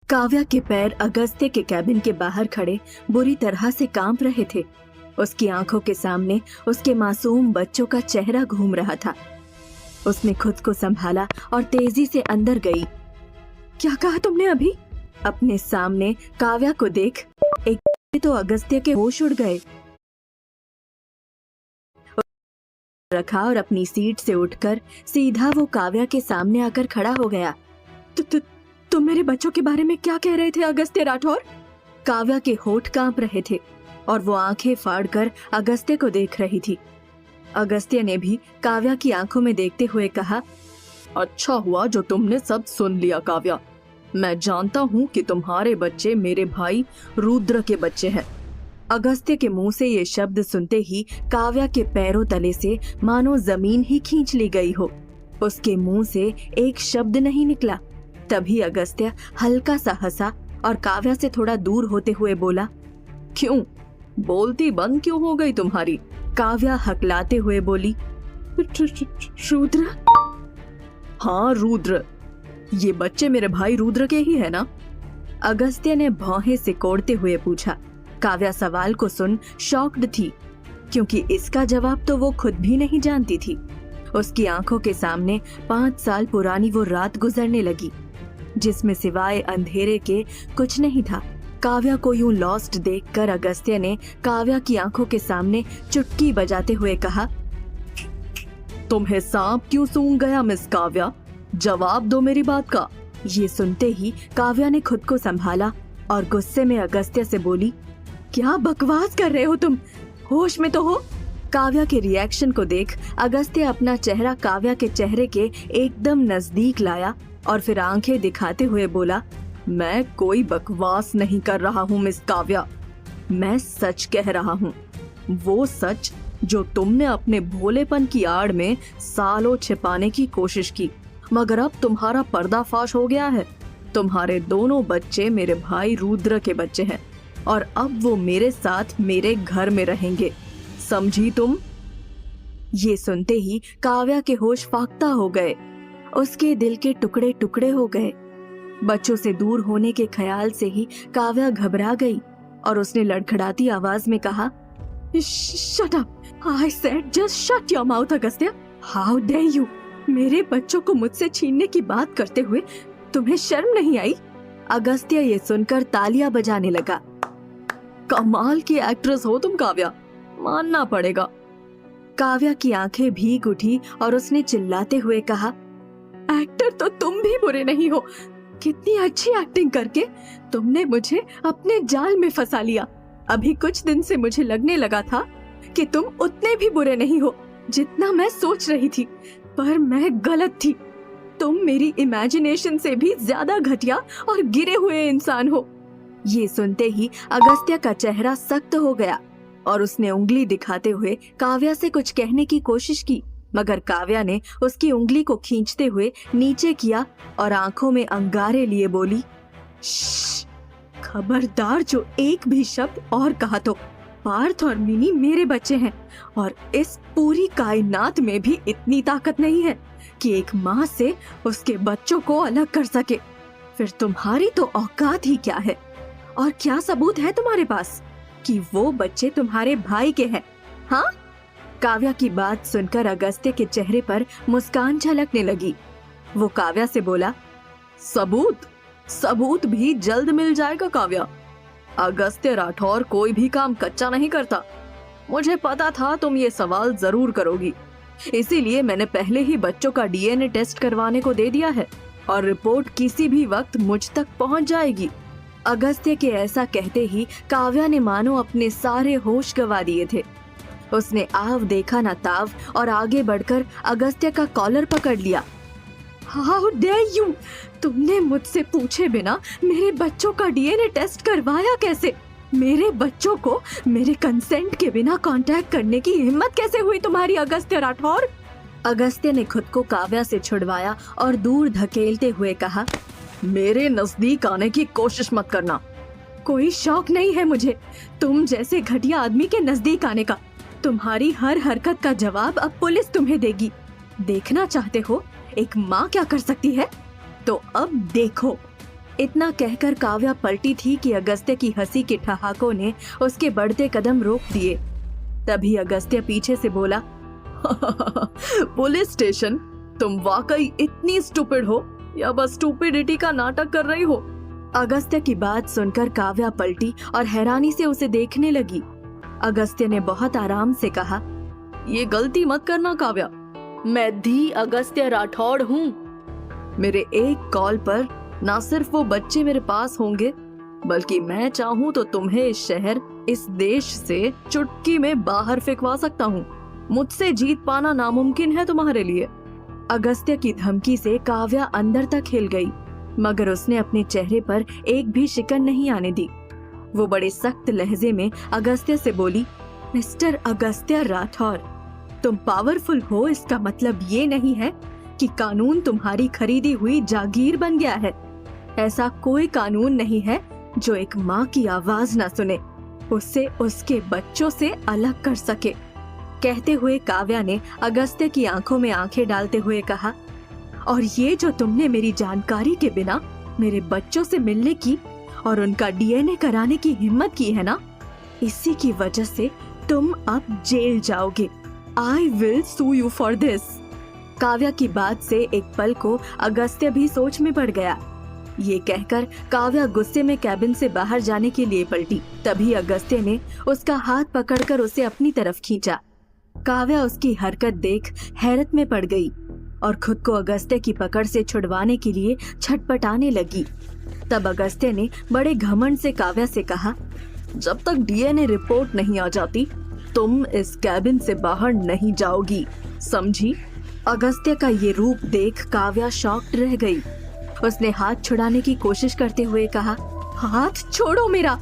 काव्या के पैर अगस्त्य के कैबिन के बाहर खड़े बुरी तरह से कांप रहे थे। उसकी आंखों के सामने उसके मासूम बच्चों का चेहरा घूम रहा था। उसने खुद को संभाला और तेजी से अंदर गई। क्या कहा तुमने अभी? अपने सामने काव्या को देख एक तो अगस्त्य के होश उड़ गए। रखा और अपनी सीट से उठकर सीधा वो काव्या के सामने आकर खड़ा हो गया। तुम मेरे बच्चों के बारे में क्या कह रहे थे अगस्त्य राठौर? काव्या के होठ कांप रहे थे और वो आंखें फाड़कर अगस्त्य को देख रही थी। अगस्त्य ने भी काव्या की आंखों में देखते हुए कहा, अच्छा हुआ जो तुमने सब सुन लिया काव्या। मैं जानता हूँ कि तुम्हारे बच्चे मेरे भाई रुद्र के बच्चे हैं। अगस्त्य के मुंह से ये शब्द सुनते ही काव्या के पैरों तले से मानो जमीन ही खींच ली गई हो। उसके मुंह से एक शब्द नहीं निकला। तभी अगस्त्य हल्का सा हंसा और काव्या से थोड़ा दूर होते हुए बोला, क्यों बोलती बंद क्यों हो गई तुम्हारी? काव्या हकलाते हुए बोली, रुद्र? हाँ रुद्र, ये बच्चे मेरे भाई रुद्र के ही है ना? अगस्त्य ने भौहें सिकोड़ते हुए पूछा। काव्या सवाल को सुन शॉक्ड थी, क्योंकि इसका जवाब तो वो खुद भी नहीं जानती थी। उसकी आंखों के सामने 5 साल पुरानी वो रात गुजरने लगी, जिसमें सिवाय अंधेरे के कुछ नहीं था। काव्या को यूं लॉस्ट देखकर अगस्त्य ने काव्या की आंखों के सामने चुटकी बजाते हुए कहा, तुम्हें सांप क्यों सूंघ गया मिस काव्या? जवाब दो मेरी बात का। ये सुनते ही काव्या ने खुद को संभाला और गुस्से में अगस्त्य से बोली, क्या बकवास कर रहे हो तुम? होश में तो हो? काव्या के रिएक्शन को देख अगस्त्य अपना चेहरा काव्या के चेहरे के एकदम नजदीक लाया और फिर आंखें दिखाते हुए बोला, मैं कोई बकवास नहीं कर रहा हूँ मिस काव्या, मैं सच कह रहा हूँ। वो सच जो तुमने अपने भोलेपन की आड़ में सालों छिपाने की कोशिश की, मगर अब तुम्हारा पर्दाफाश हो गया है। तुम्हारे दोनों बच्चे मेरे भाई रुद्र के बच्चे हैं और अब वो मेरे साथ मेरे घर में रहेंगे, समझी तुम? ये सुनते ही काव्या के होश फाख्ता हो गए। उसके दिल के टुकड़े टुकड़े हो गए। बच्चों से दूर होने के ख्याल से ही काव्या घबरा गई और उसने लड़खड़ाती आवाज में कहा, shut up, I said just shut your mouth Agastya. How dare you? मेरे बच्चों को मुझसे छीनने की बात करते हुए तुम्हें शर्म नहीं आई? अगस्त्य ये सुनकर तालियां बजाने लगा। कमाल की एक्ट्रेस हो तुम काव्या, मानना पड़ेगा। काव्या की आंखें भीग उठी और उसने चिल्लाते हुए कहा, एक्टर तो तुम भी बुरे नहीं हो। कितनी अच्छी एक्टिंग करके तुमने मुझे अपने जाल में फंसा लिया। अभी कुछ दिन से मुझे लगने लगा था कि तुम उतने भी बुरे नहीं हो जितना मैं सोच रही थी, पर मैं गलत थी। तुम मेरी इमेजिनेशन से भी ज्यादा घटिया और गिरे हुए इंसान हो। ये सुनते ही अगस्त्य का चेहरा सख्त हो गया और उसने उंगली दिखाते हुए काव्या से कुछ कहने की कोशिश की, मगर काव्या ने उसकी उंगली को खींचते हुए नीचे किया और आंखों में अंगारे लिए बोली, खबरदार जो एक भी शब्द और कहा तो पार्थ और मिनी मेरे बच्चे हैं और इस पूरी कायनात में भी इतनी ताकत नहीं है कि एक माँ से उसके बच्चों को अलग कर सके। फिर तुम्हारी तो औकात ही क्या है और क्या सबूत है तुम्हारे पास कि वो बच्चे तुम्हारे भाई के हैं? हाँ? काव्या की बात सुनकर अगस्त्य के चेहरे पर मुस्कान झलकने लगी। वो काव्या से बोला, सबूत भी जल्द मिल जाएगा काव्या। अगस्त्य राठौर कोई भी काम कच्चा नहीं करता। मुझे पता था तुम ये सवाल जरूर करोगी, इसीलिए मैंने पहले ही बच्चों का डीएनए टेस्ट करवाने को दे दिया है और रिपोर्ट किसी भी वक्त मुझ तक पहुंच जाएगी। अगस्त्य के ऐसा कहते ही काव्या ने मानो अपने सारे होश गंवा दिए थे। उसने आव देखा न ताव और आगे बढ़कर अगस्त्य का कॉलर पकड़ लिया। How dare you? तुमने मुझसे पूछे बिना मेरे बच्चों का डीएनए टेस्ट करवाया कैसे? मेरे बच्चों को मेरे कंसेंट के बिना कांटेक्ट करने की हिम्मत कैसे हुई तुम्हारी अगस्त्य राठौर? अगस्त्य ने खुद को काव्या से छुड़वाया और दूर धकेलते हुए कहा, मेरे नजदीक आने की कोशिश मत करना। कोई शौक नहीं है मुझे तुम जैसे घटिया आदमी के नजदीक आने का। तुम्हारी हर हरकत का जवाब अब पुलिस तुम्हें देगी। देखना चाहते हो एक माँ क्या कर सकती है? तो अब देखो। इतना कहकर काव्या पलटी थी कि अगस्त्य की हंसी के ठहाकों ने उसके बढ़ते कदम रोक दिए। तभी अगस्त्य पीछे से बोला, पुलिस स्टेशन, तुम वाकई इतनी स्टूपिड हो या बस स्टूपिडिटी का नाटक कर रही हो? अगस्त्य की बात सुनकर काव्या पलटी और हैरानी से उसे देखने लगी। अगस्त्य ने बहुत आराम से कहा, ये गलती मत करना काव्या, मैं दी अगस्त्य राठौड़ हूँ। मेरे एक कॉल पर ना सिर्फ वो बच्चे मेरे पास होंगे, बल्कि मैं चाहूँ तो तुम्हें इस शहर, इस देश से चुटकी में बाहर फेंकवा सकता हूँ। मुझसे जीत पाना नामुमकिन है तुम्हारे लिए। अगस्त्य की धमकी से काव्या अंदर तक हिल गई, मगर उसने अपने चेहरे पर एक भी शिकन नहीं आने दी। वो बड़े सख्त लहजे में अगस्त्य से बोली, मिस्टर अगस्त्य राठौर, तुम पावरफुल हो इसका मतलब ये नहीं है कि कानून तुम्हारी खरीदी हुई जागीर बन गया है। ऐसा कोई कानून नहीं है जो एक माँ की आवाज ना सुने, उससे उसके बच्चों से अलग कर सके। कहते हुए काव्या ने अगस्त्य की आंखों में आंखें डालते हुए कहा, और ये जो तुमने मेरी जानकारी के बिना मेरे बच्चों से मिलने की और उनका डीएनए कराने की हिम्मत की है ना, इसी की वजह से तुम अब जेल जाओगे। I will sue you for this. Kavya की बात से एक पल को अगस्त्य भी सोच में पड़ गया। ये कहकर काव्या गुस्से में कैबिन से बाहर जाने के लिए पलटी। तभी अगस्त्य ने उसका हाथ पकड़कर उसे अपनी तरफ खींचा। काव्या उसकी हरकत देख हैरत में पड़ गई और खुद को अगस्त्य की पकड़ से छुड़वाने के लिए छटपटाने लगी। तब अगस्त्य ने बड़े घमंड से काव्या से कहा, जब तक डीएनए रिपोर्ट नहीं आ जाती तुम इस कैबिन से बाहर नहीं जाओगी, समझी? अगस्त्य का ये रूप देख काव्या शॉक्ड रह गई। उसने हाथ छुड़ाने की कोशिश करते हुए कहा, हाथ छोड़ो मेरा,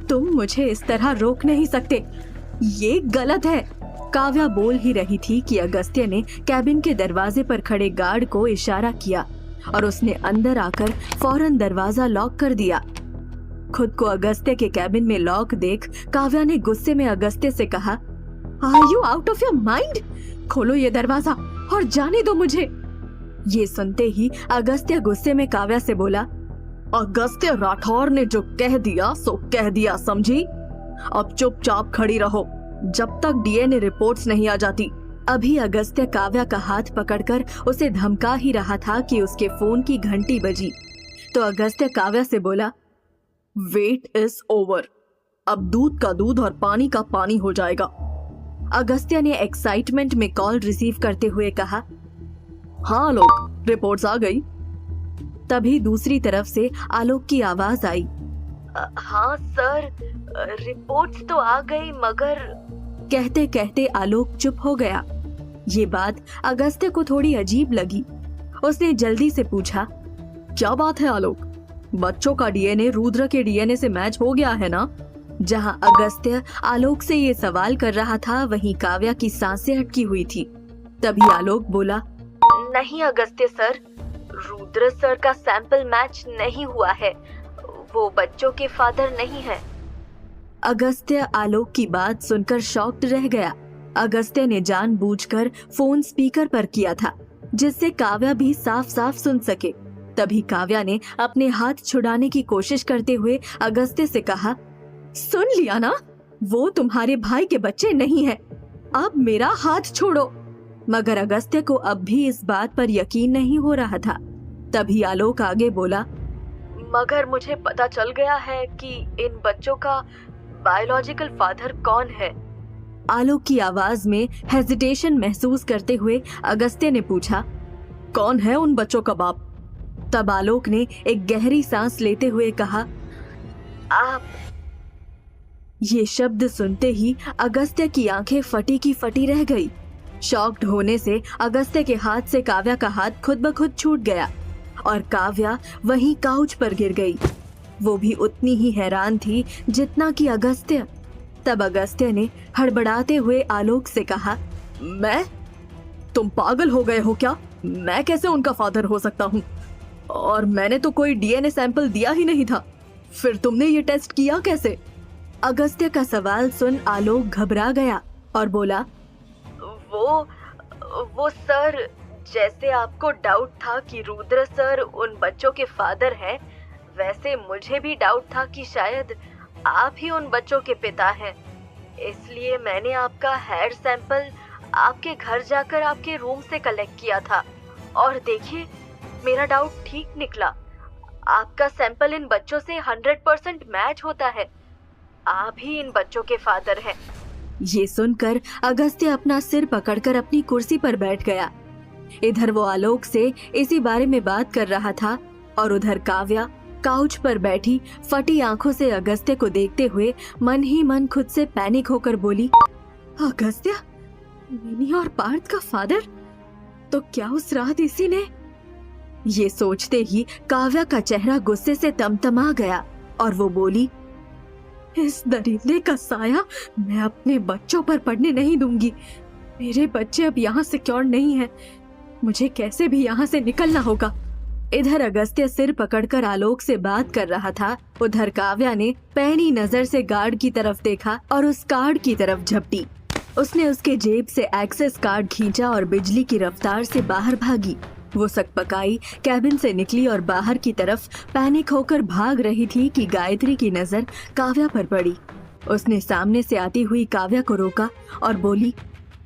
तुम मुझे इस तरह रोक नहीं सकते, ये गलत है। काव्या बोल ही रही थी कि अगस्त्य ने कैबिन के दरवाजे पर खड़े गार्ड को इशारा किया और उसने अंदर आकर फौरन दरवाजा लॉक कर दिया। खुद को अगस्त्य के कैबिन में लॉक देख काव्या ने गुस्से में अगस्त्य से कहा, are you out of your mind? खोलो ये दरवाजा और जाने दो मुझे। ये सुनते ही अगस्त्य गुस्से में काव्या से बोला, अगस्त्य राठौर ने जो कह दिया सो कह दिया, समझी? अब चुपचाप खड़ी रहो जब तक डीएनए रिपोर्ट्स नहीं आ जाती। अभी अगस्त्य काव्या का हाथ पकड़कर उसे धमका ही रहा था कि उसके फोन की घंटी बजी। तो अगस्त्य काव्या से बोला, वेट इज ओवर, अब दूध का दूध और पानी का पानी हो जाएगा। अगस्त्य ने एक्साइटमेंट में कॉल रिसीव करते हुए कहा, हाँ आलोक, रिपोर्ट्स आ गई। तभी दूसरी तरफ से आलोक की आवाज आई, हाँ सर, रिपोर्ट्स तो आ गई मगर। कहते कहते आलोक चुप हो गया। ये बात अगस्त्य को थोड़ी अजीब लगी। उसने जल्दी से पूछा, क्या बात है आलोक? बच्चों का डीएनए रुद्र के डीएनए से मैच हो गया है ना? जहां अगस्त्य आलोक से ये सवाल कर रहा था वहीं काव्या की सांसें अटकी हुई थी। तभी आलोक बोला, नहीं अगस्त्य सर, रुद्र सर का सैंपल मैच नहीं हुआ है, वो बच्चों के फादर नहीं है। अगस्त्य आलोक की बात सुनकर शॉक्ड रह गया। अगस्त्य ने जानबूझकर फोन स्पीकर पर किया था जिससे काव्या भी साफ साफ सुन सके। तभी काव्या ने अपने हाथ छुड़ाने की कोशिश करते हुए अगस्त्य से कहा, सुन लिया ना, वो तुम्हारे भाई के बच्चे नहीं हैं, अब मेरा हाथ छोड़ो। मगर अगस्त्य को अब भी इस बात पर यकीन नहीं हो रहा था। तभी आलोक आगे बोला, मगर मुझे पता चल गया है कि इन बच्चों का बायोलॉजिकल फादर कौन है। आलोक की आवाज में हेजिटेशन महसूस करते हुए अगस्त्य ने पूछा, कौन है उन बच्चों का बाप? तब आलोक ने एक गहरी सांस लेते हुए कहा, आप। ये शब्द सुनते ही अगस्त्य की आंखें फटी की फटी रह गई। शॉक्ड होने से अगस्त्य के हाथ से काव्या का हाथ खुद ब खुद छूट गया और काव्या वहीं काउच पर गिर गई। वो भी उतनी ही हैरान थी जितना कि अगस्त्य। तब अगस्त्य ने हड़बड़ाते हुए आलोक से कहा, मैं? तुम पागल हो गए हो क्या? मैं कैसे उनका फादर हो सकता हूँ? और मैंने तो कोई डीएनए सैंपल दिया ही नहीं था, फिर तुमने ये टेस्ट किया कैसे? अगस्त्य का सवाल सुन आलोक घबरा गया और बोला, वो सर, जैसे आपको डाउट था कि रुद्र सर उन बच्चों के फादर हैं, वैसे मुझे भी डाउट था कि शायद आप ही उन बच्चों के पिता हैं, इसलिए मैंने आपका हेयर सैंपल आपके घर जाकर आपके रूम से कलेक्ट किया था और देखिए मेरा डाउट ठीक निकला। आपका सैंपल इन बच्चों से 100% मैच होता है। आप ही इन बच्चों के फादर हैं। ये सुनकर अगस्त्य अपना सिर पकड़कर अपनी कुर्सी पर बैठ गया। इधर वो आलोक से इसी बारे में बात कर रहा था और उधर काव्या काउच पर बैठी फटी आंखों से अगस्त्य को देखते हुए मन ही मन खुद से पैनिक होकर बोली, अगस्त्य, मिनी और पार्थ का फादर? तो क्या उस रात इसी ने? ये सोचते ही काव्या का चेहरा गुस्से से तमतमा गया और वो बोली, इस दरिंदे का साया मैं अपने बच्चों पर पड़ने नहीं दूंगी। मेरे बच्चे अब यहाँ सिक्योर नहीं हैं। मुझे कैसे भी यहाँ से निकलना होगा। इधर अगस्त्य सिर पकड़कर आलोक से बात कर रहा था, उधर काव्या ने पैनी नजर से गार्ड की तरफ देखा और उस कार्ड की तरफ झपटी। उसने उसके जेब से एक्सेस कार्ड खींचा और बिजली की रफ्तार से बाहर भागी। वो सकपकाई कैबिन से निकली और बाहर की तरफ पैनिक होकर भाग रही थी कि गायत्री की नजर काव्या पर पड़ी। उसने सामने से आती हुई काव्या को रोका और बोली,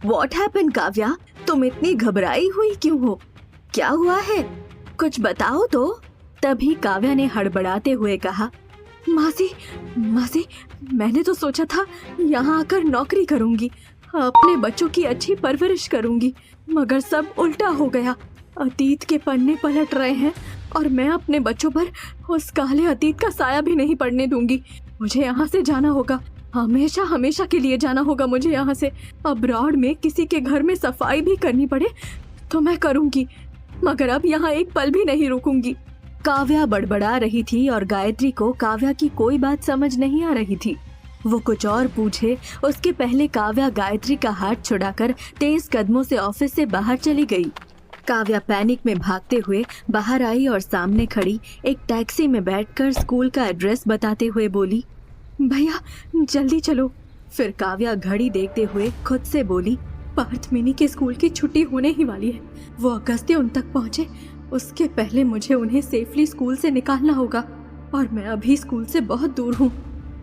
व्हाट हैपेंड काव्या, तुम इतनी घबराई हुई क्यों हो? क्या हुआ है? कुछ बताओ तो। तभी काव्या ने हड़बड़ाते हुए कहा, मासी, मैंने तो सोचा था यहाँ आकर नौकरी करूंगी, अपने बच्चों की अच्छी परवरिश करूंगी, मगर सब उल्टा हो गया। अतीत के पन्ने पलट रहे हैं और मैं अपने बच्चों पर उस काले अतीत का साया भी नहीं पड़ने दूंगी। मुझे यहाँ से जाना होगा, हमेशा के लिए जाना होगा मुझे यहाँ से। अब्रॉड में किसी के घर में सफाई भी करनी पड़े तो मैं करूंगी, मगर अब यहाँ एक पल भी नहीं रुकूंगी। काव्या बड़बड़ा रही थी और गायत्री को काव्या की कोई बात समझ नहीं आ रही थी। वो कुछ और पूछे उसके पहले काव्या गायत्री का हाथ छुड़ाकर तेज कदमों से ऑफिस से बाहर चली गई। काव्या पैनिक में भागते हुए बाहर आई और सामने खड़ी एक टैक्सी में बैठकर स्कूल का एड्रेस बताते हुए बोली, भैया जल्दी चलो। फिर काव्या घड़ी देखते हुए खुद से बोली, पार्थ मिनी के स्कूल की छुट्टी होने ही वाली है। वो अगस्त्य उन तक पहुंचे उसके पहले मुझे उन्हें सेफली स्कूल से निकालना होगा और मैं अभी स्कूल से बहुत दूर हूँ।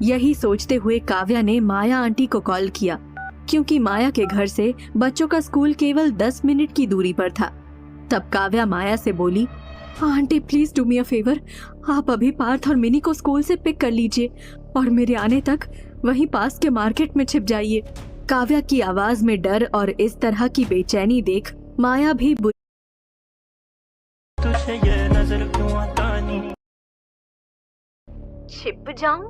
यही सोचते हुए काव्या ने माया आंटी को कॉल किया, क्योंकि माया के घर से बच्चों का स्कूल केवल 10 मिनट की दूरी पर था। तब काव्या माया से बोली, aunty please do me a favour, आप अभी पार्थ और मिनी को स्कूल से पिक कर लीजिए और मेरे आने तक वहीं पास के मार्केट में छिप जाइए। काव्या की आवाज में डर और इस तरह की बेचैनी देख माया भी तुझे ये नजर क्यों आता नहीं? छिप जाऊं?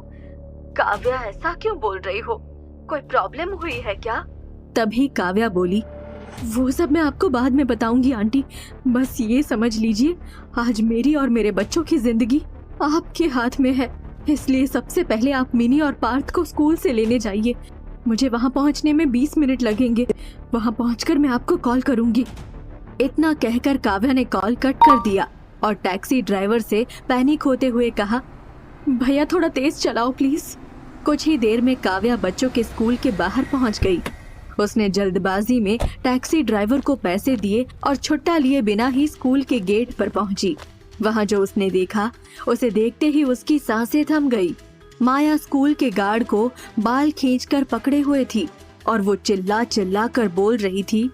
काव्या ऐसा क्यों बोल रही हो? कोई प्रॉब्लम हुई है क्या? तभी काव्या बोली, वो सब मैं आपको बाद में बताऊंगी आंटी, बस ये समझ लीजिए आज मेरी और मेरे बच्चों की जिंदगी आपके हाथ में है, इसलिए सबसे पहले आप मिनी और पार्थ को स्कूल से लेने जाइए। मुझे वहाँ पहुँचने में 20 मिनट लगेंगे, वहाँ पहुँचकर मैं आपको कॉल करूंगी। इतना कहकर काव्या ने कॉल कट कर दिया और टैक्सी ड्राइवर से पैनिक होते हुए कहा, भैया थोड़ा तेज चलाओ प्लीज। कुछ ही देर में काव्या बच्चों के स्कूल के बाहर पहुंच गई। उसने जल्दबाजी में टैक्सी ड्राइवर को पैसे दिए और छुट्टा लिए बिना ही स्कूल के गेट पर पहुंची। वहां जो उसने देखा उसे देखते ही उसकी सांसें थम गई। माया स्कूल के गार्ड को बाल खींचकर पकड़े हुए थी और वो चिल्ला चिल्ला कर बोल रही थी,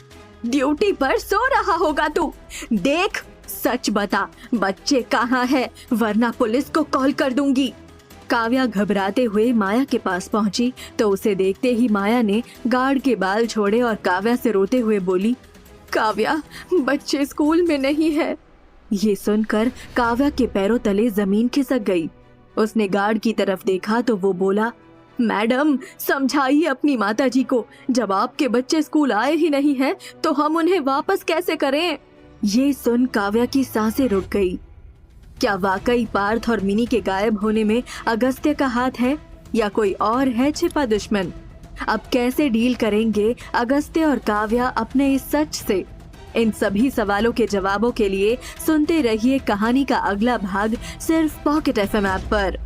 ड्यूटी पर सो रहा होगा तू, देख सच बता बच्चे कहाँ है, वरना पुलिस को कॉल कर दूंगी। काव्या घबराते हुए माया के पास पहुंची तो उसे देखते ही माया ने गार्ड के बाल छोड़े और काव्या से रोते हुए बोली, काव्या बच्चे स्कूल में नहीं है। ये सुनकर काव्या के पैरों तले जमीन खिसक गई। उसने गार्ड की तरफ देखा तो वो बोला, मैडम समझाइए अपनी माताजी को, जब आपके बच्चे स्कूल आए ही नहीं हैं तो हम उन्हें वापस कैसे करें। ये सुन काव्या की सांसें रुक गई। क्या वाकई पार्थ और मिनी के गायब होने में अगस्त्य का हाथ है या कोई और है छिपा दुश्मन? अब कैसे डील करेंगे अगस्त्य और काव्या अपने इस सच से? इन सभी सवालों के जवाबों के लिए सुनते रहिए कहानी का अगला भाग सिर्फ पॉकेट FM ऐप पर।